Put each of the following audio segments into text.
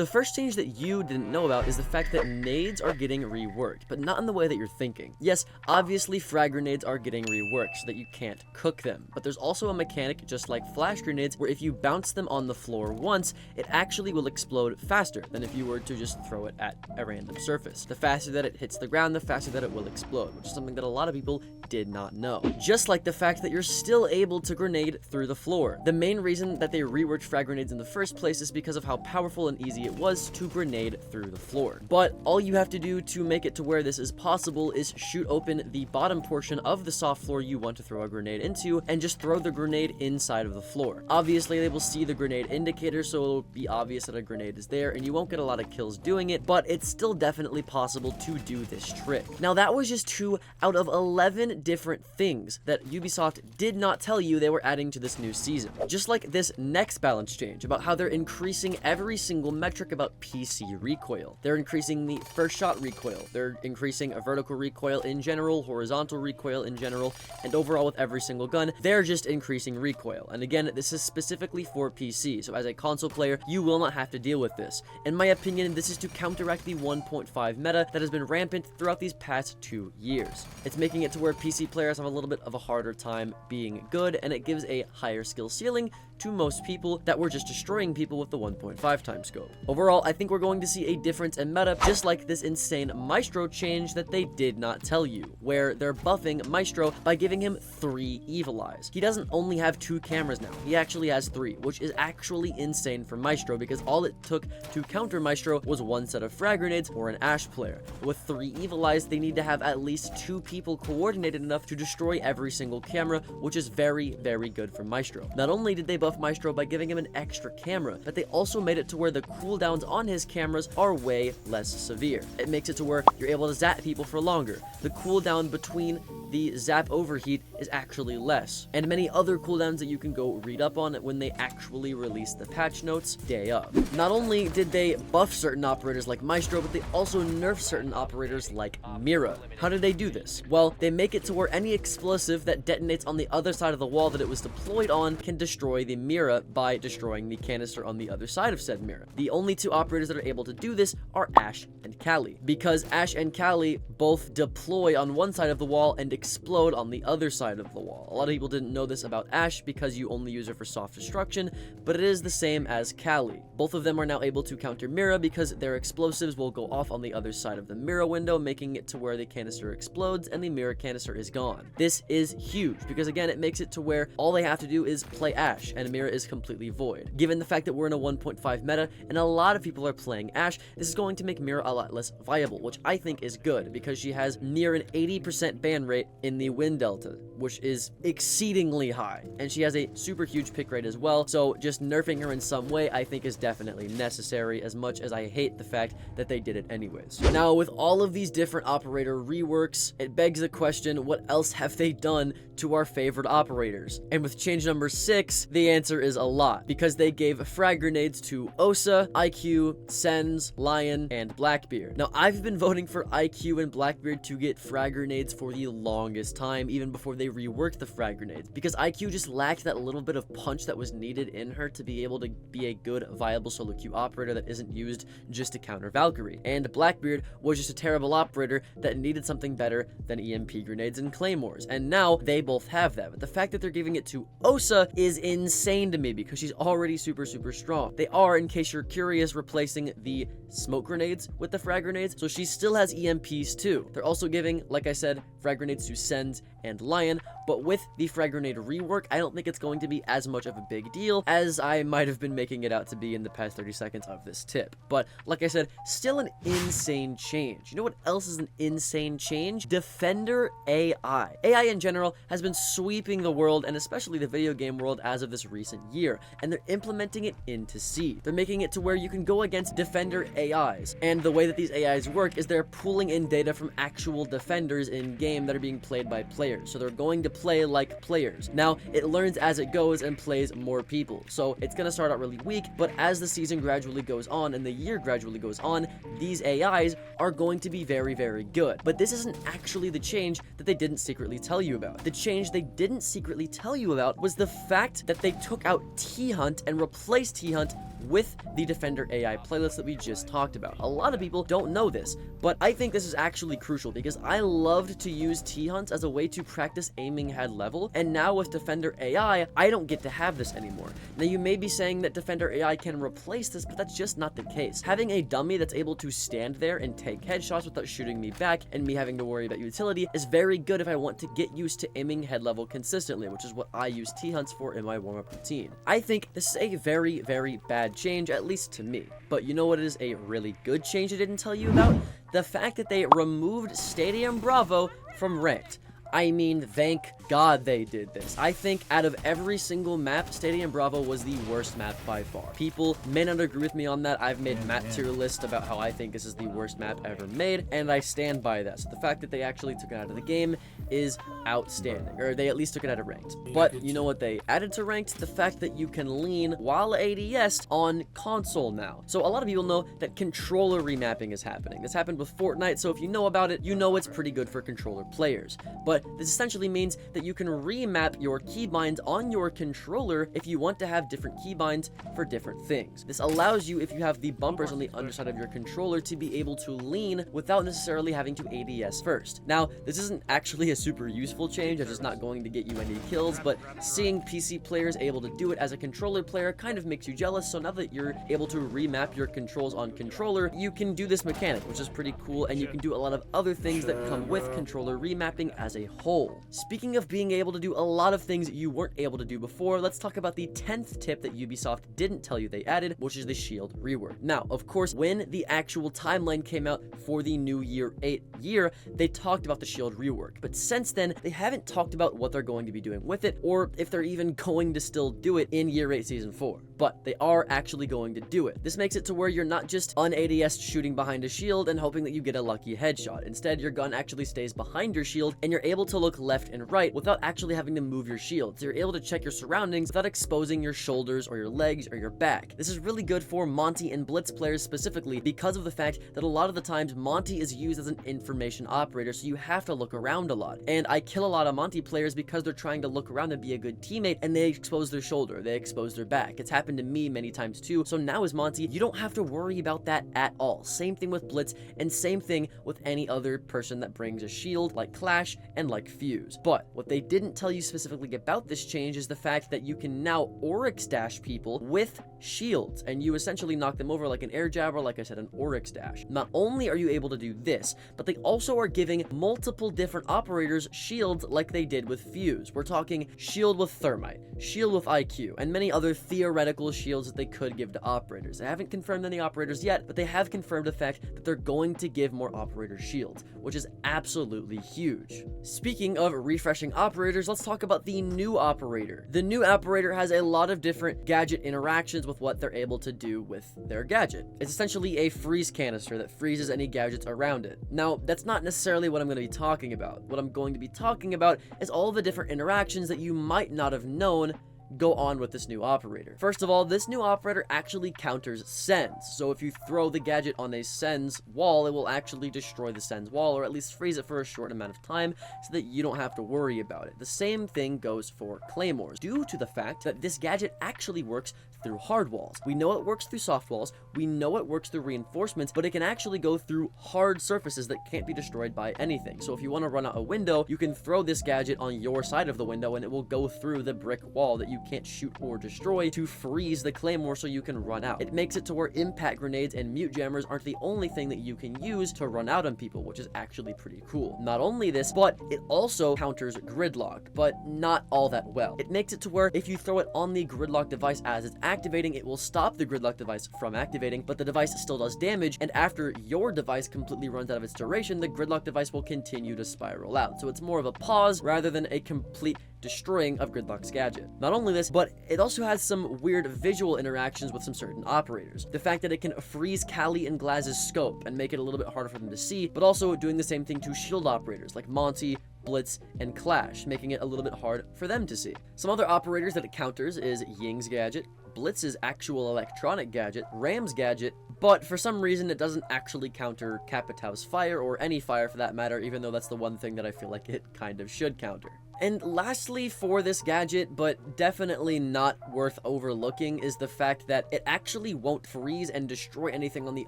The first change that you didn't know about is the fact that nades are getting reworked, but not in the way that you're thinking. Yes, obviously frag grenades are getting reworked so that you can't cook them, but there's also a mechanic just like flash grenades where if you bounce them on the floor once, it actually will explode faster than if you were to just throw it at a random surface. The faster that it hits the ground, the faster that it will explode, which is something that a lot of people did not know. Just like the fact that you're still able to grenade through the floor. The main reason that they reworked frag grenades in the first place is because of how powerful and easy it was to grenade through the floor. But all you have to do to make it to where this is possible is shoot open the bottom portion of the soft floor you want to throw a grenade into and just throw the grenade inside of the floor. Obviously, they will see the grenade indicator, so it'll be obvious that a grenade is there, and you won't get a lot of kills doing it, but it's still definitely possible to do this trick. Now, that was just 2 out of 11 different things that Ubisoft did not tell you they were adding to this new season. Just like this next balance change about how they're increasing every single metric about PC recoil. They're increasing the first shot recoil. They're increasing a vertical recoil in general, horizontal recoil in general, and overall with every single gun, they're just increasing recoil. And again, this is specifically for PC, so as a console player, you will not have to deal with this. In my opinion, this is to counteract the 1.5 meta that has been rampant throughout these past 2 years. It's making it to where PC players have a little bit of a harder time being good, and it gives a higher skill ceiling to most people that were just destroying people with the 1.5 times scope. Overall, I think we're going to see a difference in meta, just like this insane Maestro change that they did not tell you, where they're buffing Maestro by giving him 3 evil eyes. He doesn't only have 2 cameras now, he actually has 3, which is actually insane for Maestro because all it took to counter Maestro was 1 set of frag grenades or an Ash player. With 3 evil eyes, they need to have at least 2 people coordinated enough to destroy every single camera, which is very, very good for Maestro. Not only did they buff Maestro by giving him an extra camera, but they also made it to where the cooldowns on his cameras are way less severe. It makes it to where you're able to zap people for longer. The cooldown between the zap overheat is actually less, and many other cooldowns that you can go read up on when they actually release the patch notes day of. Not only did they buff certain operators like Maestro, but they also nerf certain operators like Mira. How did they do this? Well, they make it to where any explosive that detonates on the other side of the wall that it was deployed on can destroy the Mira by destroying the canister on the other side of said Mira. The only 2 operators that are able to do this are Ash and Kali, because Ash and Kali both deploy on one side of the wall and explode on the other side of the wall. A lot of people didn't know this about Ash because you only use her for soft destruction, but it is the same as Kali. Both of them are now able to counter Mira because their explosives will go off on the other side of the Mira window, making it to where the canister explodes and the Mira canister is gone. This is huge because again, it makes it to where all they have to do is play Ash and Mira is completely void. Given the fact that we're in a 1.5 meta and a lot of people are playing Ash, this is going to make Mira a lot less viable, which I think is good because she has near an 80% ban rate in the win delta, which is exceedingly high, and she has a super huge pick rate as well, so just nerfing her in some way I think is definitely necessary, as much as I hate the fact that they did it anyways. Now, with all of these different operator reworks, it begs the question, what else have they done to our favorite operators? And with change number 6, the answer is a lot, because they gave frag grenades to Osa, IQ, Sens, Lion, and Blackbeard. Now, I've been voting for IQ and Blackbeard to get frag grenades for the longest time, even before they reworked the frag grenades, because IQ just lacked that little bit of punch that was needed in her to be able to be a good, viable solo queue operator that isn't used just to counter Valkyrie. And Blackbeard was just a terrible operator that needed something better than EMP grenades and claymores, and now they both have that. But the fact that they're giving it to Osa is insane to me because she's already super strong. They are, in case you're curious, replacing the smoke grenades with the frag grenades, so she still has EMPs too. They're also giving, like I said, frag grenades to Sens and Lion, but with the frag grenade rework, I don't think it's going to be as much of a big deal as I might have been making it out to be in the past 30 seconds of this tip. But like I said, still an insane change. You know what else is an insane change? Defender AI. AI in general has been sweeping the world, and especially the video game world, as of this recent year, and they're implementing it into C. They're making it to where you can go against Defender AIs, and the way that these AIs work is they're pulling in data from actual defenders in game that are being played by players. players, so they're going to play like players. Now, it learns as it goes and plays more people, so it's gonna start out really weak, but as the season gradually goes on and the year gradually goes on, these AIs are going to be very, very good. But this isn't actually the change that they didn't secretly tell you about. The change they didn't secretly tell you about was the fact that they took out T-Hunt and replaced T-Hunt with the Defender AI playlist that we just talked about. A lot of people don't know this, but I think this is actually crucial because I loved to use T-Hunt as a way to practice aiming head level, and now with Defender AI, I don't get to have this anymore. Now, you may be saying that Defender AI can replace this, but that's just not the case. Having a dummy that's able to stand there and take headshots without shooting me back and me having to worry about utility is very good if I want to get used to aiming head level consistently, which is what I use T-Hunts for in my warm-up routine. I think this is a very, very bad change, at least to me. But you know what is a really good change I didn't tell you about? The fact that they removed Stadium Bravo from ranked. I mean, thank God they did this. I think out of every single map, Stadium Bravo was the worst map by far. People may not agree with me on that. I've made map tier lists about how I think this is the worst map ever made, and I stand by that. So the fact that they actually took it out of the game is outstanding, or they at least took it out of ranked. But you know what they added to ranked? The fact that you can lean while ADS on console now. So a lot of people know that controller remapping is happening. This happened with Fortnite, so if you know about it, you know it's pretty good for controller players. But this essentially means that you can remap your keybinds on your controller if you want to have different keybinds for different things. This allows you, if you have the bumpers on the underside of your controller, to be able to lean without necessarily having to ADS first. Now, this isn't actually a super useful change, it's just not going to get you any kills, but seeing PC players able to do it as a controller player kind of makes you jealous, so now that you're able to remap your controls on controller, you can do this mechanic, which is pretty cool, and you can do a lot of other things that come with controller remapping as a whole. Speaking of being able to do a lot of things you weren't able to do before, let's talk about the 10th tip that Ubisoft didn't tell you they added, which is the shield rework. Now, of course, when the actual timeline came out for the new year 8 year, they talked about the shield rework, but since then, they haven't talked about what they're going to be doing with it, or if they're even going to still do it in year 8 season 4. But they are actually going to do it. This makes it to where you're not just un-ADS shooting behind a shield and hoping that you get a lucky headshot. Instead, your gun actually stays behind your shield, and you're able to look left and right without actually having to move your shield. So you're able to check your surroundings without exposing your shoulders or your legs or your back. This is really good for Monty and Blitz players specifically because of the fact that a lot of the times Monty is used as an information operator, so you have to look around a lot. And I kill a lot of Monty players because they're trying to look around and be a good teammate, and they expose their shoulder, they expose their back. It's happened to me many times too. So now as Monty, you don't have to worry about that at all. Same thing with Blitz, and same thing with any other person that brings a shield like Clash and like Fuse. But what they didn't tell you specifically about this change is the fact that you can now Oryx dash people with shields, and you essentially knock them over like an air jab, or like I said, an Oryx dash. Not only are you able to do this, but they also are giving multiple different operators shields like they did with Fuse. We're talking shield with Thermite, shield with IQ, and many other theoretical shields that they could give to operators. They haven't confirmed any operators yet, but they have confirmed the fact that they're going to give more operator shields, which is absolutely huge. Speaking of refreshing operators, let's talk about the new operator. The new operator has a lot of different gadget interactions with what they're able to do with their gadget. It's essentially a freeze canister that freezes any gadgets around it. Now, that's not necessarily what I'm going to be talking about. What I'm going to be talking about is all the different interactions that you might not have known go on with this new operator. First of all, this new operator actually counters sends. So if you throw the gadget on a sends wall, it will actually destroy the sends wall, or at least freeze it for a short amount of time so that you don't have to worry about it. The same thing goes for claymores, due to the fact that this gadget actually works through hard walls. We know it works through soft walls, we know it works through reinforcements, but it can actually go through hard surfaces that can't be destroyed by anything. So if you want to run out a window, you can throw this gadget on your side of the window and it will go through the brick wall that you can't shoot or destroy to freeze the claymore so you can run out. It makes it to where impact grenades and mute jammers aren't the only thing that you can use to run out on people, which is actually pretty cool. Not only this, but it also counters gridlock, but not all that well. It makes it to where if you throw it on the gridlock device as it's activating, it will stop the gridlock device from activating, but the device still does damage, and after your device completely runs out of its duration, the gridlock device will continue to spiral out. So it's more of a pause rather than a complete destroying of Gridlock's gadget. Not only this, but it also has some weird visual interactions with some certain operators. The fact that it can freeze Callie and Glaz's scope and make it a little bit harder for them to see, but also doing the same thing to shield operators like Monty, blitz, and clash, making it a little bit hard for them to see. Some other operators that it counters is Ying's gadget, Blitz's actual electronic gadget, Ram's gadget, but for some reason it doesn't actually counter Kapitau's fire, or any fire for that matter, even though that's the one thing that I feel like it kind of should counter. And lastly for this gadget, but definitely not worth overlooking, is the fact that it actually won't freeze and destroy anything on the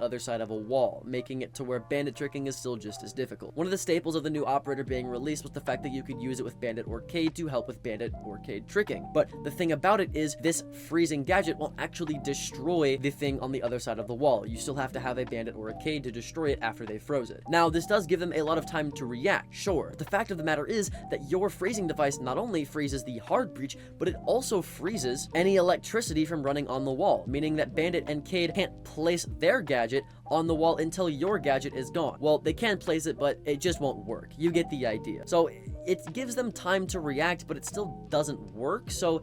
other side of a wall, making it to where bandit tricking is still just as difficult. One of the staples of the new operator being released was the fact that you could use it with Bandit Orcade to help with Bandit Orcade tricking. But the thing about it is this freezing gadget won't actually destroy the thing on the other side of the wall. You still have to have a Bandit Orcade to destroy it after they froze it. Now, this does give them a lot of time to react, sure. But the fact of the matter is that your freezing device not only freezes the hard breach, but it also freezes any electricity from running on the wall, meaning that Bandit and Cade can't place their gadget on the wall until your gadget is gone. Well, they can place it, but it just won't work. You get the idea. So it gives them time to react, but it still doesn't work, so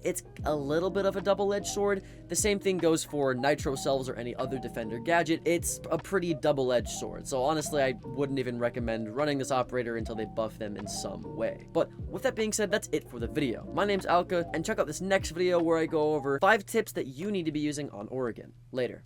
it's a little bit of a double-edged sword. The same thing goes for Nitro Cells or any other Defender gadget. It's a pretty double-edged sword, so honestly, I wouldn't even recommend running this operator until they buff them in some way. But with that being said, that's it for the video. My name's Alka, and check out this next video where I go over 5 tips that you need to be using on Oregon. Later.